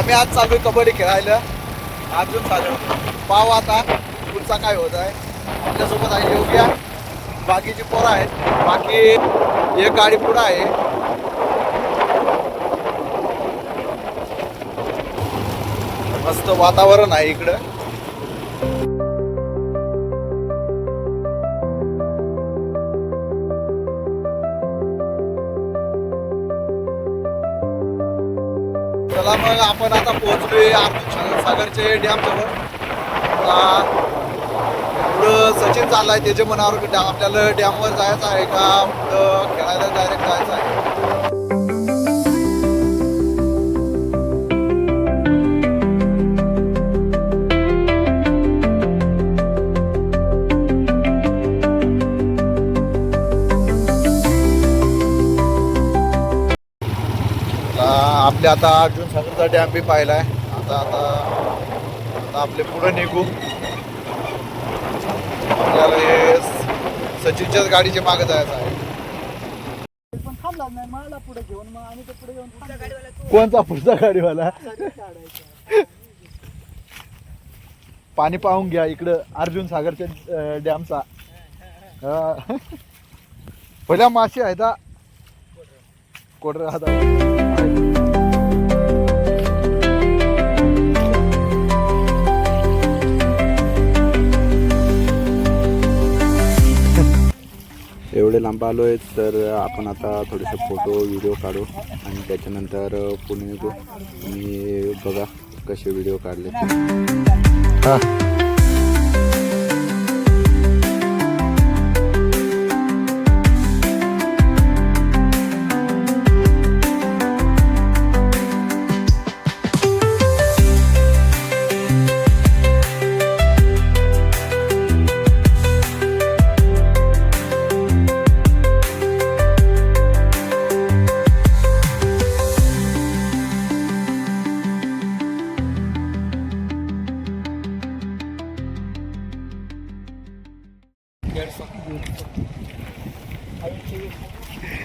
आम्ही आज चालू कबड्डी खेळायला अर्जुन सागर. पाव आता पुढचा काय होत आहे. आपल्यासोबत आहे योग्य, बाकीची पोरं आहेत, बाकी एक गाडी पुढं आहे. मस्त वातावरण आहे इकडं. चला मग आपण आता पोहोचलोय अर्जुन सागरचे डॅम जवळ. पुढं सचिन चाललाय त्याच्या मनावर आपल्याला डॅमवर जायचं आहे का पुढं खेळायला डायरेक्ट जायचं आहे. आपल्या आता अर्जुन सागरचा डॅम बी पाहिलाय. आता आपले पुढे निघू. आपल्याला हे सचिनच्याच गाडीच्या मागे जायचं आहे. कोणता पुढचा गाडीवाला. पाणी पाहून घ्या इकडं अर्जुन सागरच्या डॅमचा. पहिल्या मासे आहेत कोटर हाता. एवढे लांब आलो आहे तर आपण आता थोडेसे फोटो व्हिडिओ काढू आणि त्याच्यानंतर पुणे निघू. आणि बघा कसे व्हिडिओ काढले.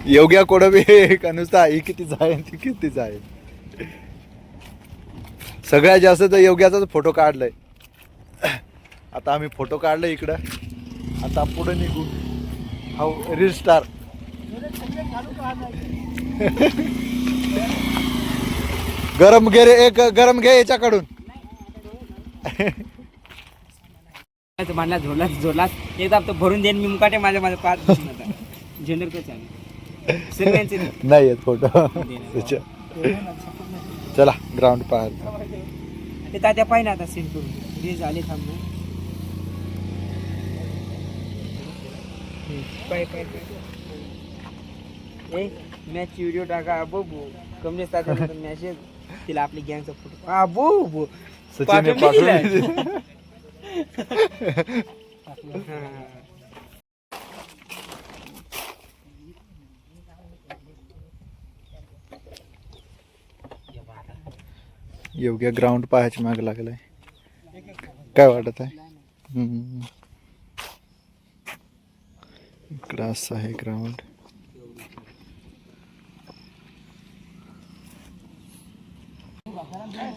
योग्या कोडबे का नुसता ही कितीच आहे ती कितीच आहे. सगळ्यात जास्त तर योग्याचाच फोटो काढलाय. आता आम्ही फोटो काढलाय इकडं. आता पुढे निघू. हो रील स्टार. गरम घे रे एक गरम घे याच्याकडून. मला झोलास एकदा तो भरून देईन मी मुकाटे माझ्या 5 झेंडर कसं आहे नाही येत फोटो. चला ग्राउंड पाहायला. ते तात्या पाहिजे आता सीन करून हे झाले थांब. मॅच व्हिडिओ टाका बघू. कमलेश तात्या मॅसेज तिला आपली गँगचा फोटो बो सचिन योग्य ग्राउंड पाहायची माग लागलाय. काय वाटत आहे. इकडं असं आहे ग्राउंड.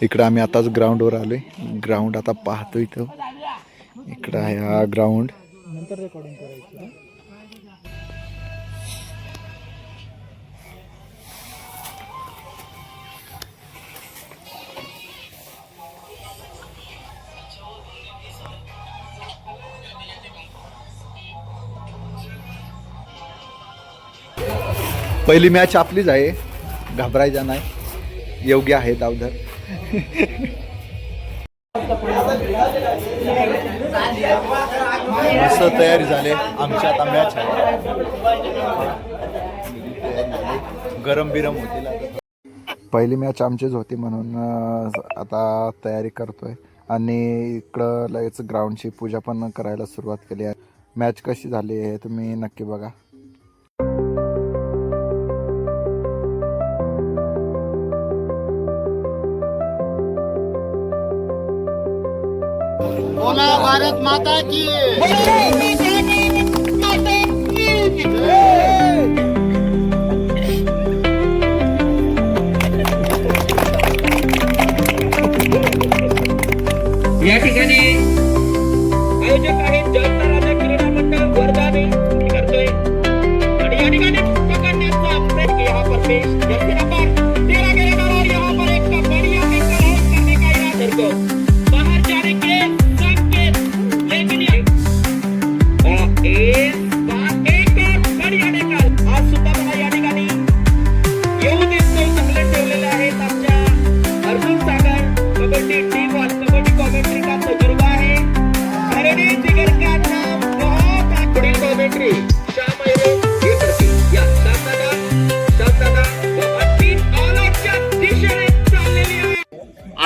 इकडं आम्ही आताच ग्राउंडवर आलोय. ग्राउंड आता पाहतोय तो. इकडं आहे हा ग्राउंड. पहिली मॅच आपलीच आहे. घाबरायचा नाही. योग्य आहे धावधर. मस्त तयारी झाली. आमची आता मॅच आहे. गरम बिरम होतील. पहिली मॅच आमचीच होती म्हणून आता तयारी करतोय. आणि इकडं लगेच ग्राउंडची पूजा पण करायला सुरुवात केली आहे. मॅच कशी झाली आहे तुम्ही नक्की बघा. भारत माता की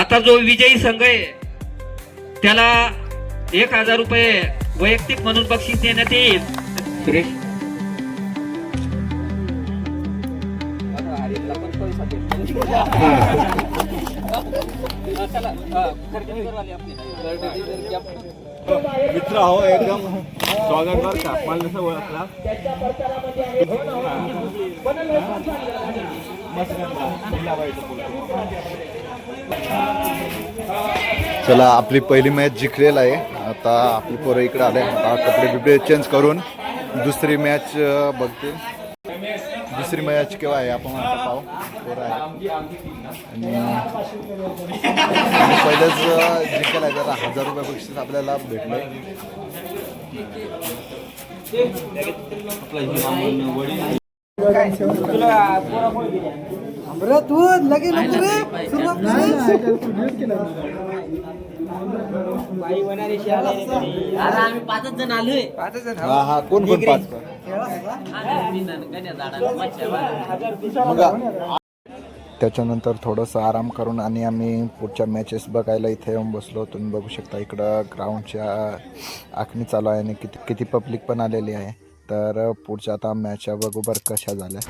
आता जो विजयी संघ आहे त्याला 1000 रुपये वैयक्तिक म्हणून बक्षीस देण्यात येईल. सुरेश मित्र हो एकदम स्वागत बर का मला जसं ओळखला चला आपली पहिली मॅच जिंकलेला आहे. आता आपली पोरं इकडे आले. आता कपडे बिपडे चेंज करून दुसरी मॅच बघतील. दुसरी मॅच केव्हा आहे आपण आता पाहू. पोरं आहे आणि पहिलेच जिंकेला आहे. जरा 1000 रुपये बक्षीस आपल्याला भेटले. आम्ही 5 जण आलोय. हा कोण कोण पाच त्याच्यानंतर थोडंसं आराम करून आणि आम्ही पुढच्या मॅचेस बघायला इथे येऊन बसलो. तुम्ही बघू शकता इकडं ग्राउंडच्या आखणी चालू आहे आणि किती किती पब्लिक पण आलेली आहे. तर पुढच्या आता मॅच बघू बरं कशा झाल्या.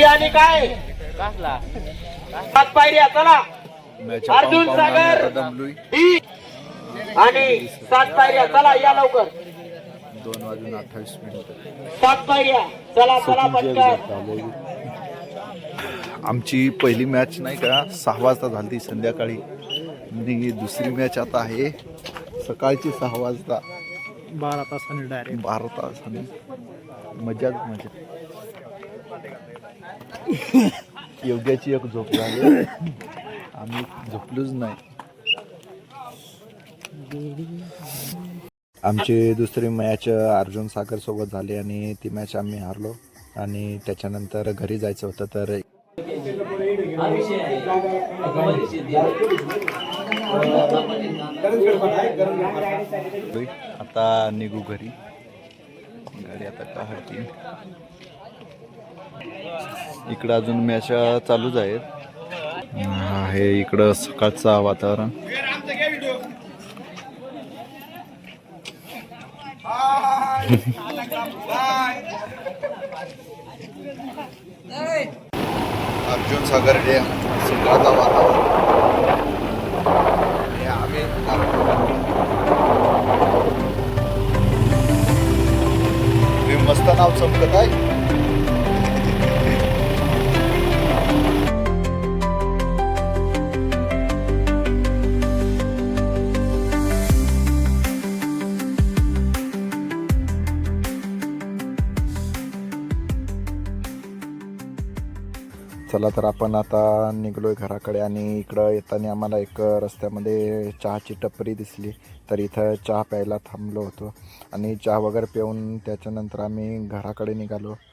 आणि काय 7 पायऱ्या चला. अर्जुन सागर आणि 7 पायऱ्या चला या लवकर. 2:28 7 पायऱ्या चला चला पटकन. आमची पहिली मॅच नाही का 6 वाजता झाली संध्याकाळी आणि दुसरी मॅच आता आहे सकाळची 6 वाजता. 12 तासांनी डायरेक्ट 12 तासांनी. मजाच मजा. योग्याची एक झोप झाली. आम्ही झोपलोच नाही. आमची दुसरी मॅच अर्जुन सागर सोबत झाली आणि ती मॅच आम्ही हारलो आणि त्याच्यानंतर घरी जायचं होतं. तर आता निघू घरी. गाडी आता काढतील. इकडं अजून मॅच चालूच आहेत. हे इकडं सकाळचं वातावरण. अर्जुन सागर डॅम सकाळचं वातावरण. आम्ही मस्त नाव चमकत आहे. चला तर आपण आता निघलोय घराकडे आणि इकडं येताना आम्हाला एक रस्त्यामध्ये चहाची टपरी दिसली, तर इथं चहा प्यायला थांबलो होतो आणि चहा वगैरे पिऊन त्याच्यानंतर आम्ही घराकडे निघालो.